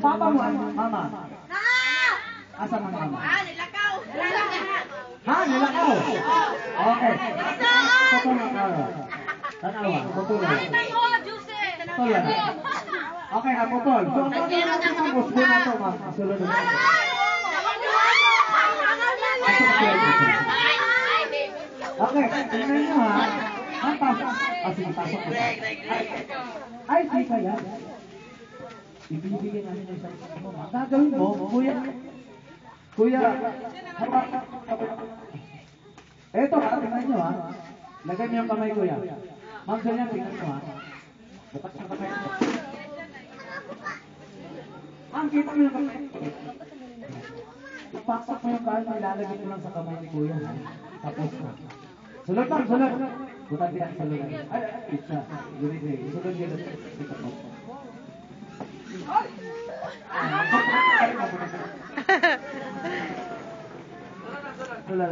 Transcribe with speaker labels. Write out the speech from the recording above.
Speaker 1: Papa mo, mama. Asa ang mama?
Speaker 2: Nilakaw.
Speaker 1: Ha? Nilakaw? Okay. Putol na ka. Tanawa, putol na. Putol na. Okay, naputol. So, ang gusto na ito, ma'am. Sulod na. Okay, tingnan nyo ha. Ang pasok. Sige, pasok na. Ay, di kaya. Ibibigay namin yung isang mo. Ang gagawin mo, Kuya, eto ha, tingnan nyo ha. Lagay niyo yung kamay, Kuya. Ma'am, ganyan, tingnan nyo ha. Bukas ang kamay mo. Ma'am, kita mo yung kamay. Ipaksak mo yung kamay, ilalagay mo lang sa kamay ni Kuya. Tapos na. Sulod lang, sulod. Bukan tidak sulod. Ay, isa. Sulod yun. Ito po. Sulod.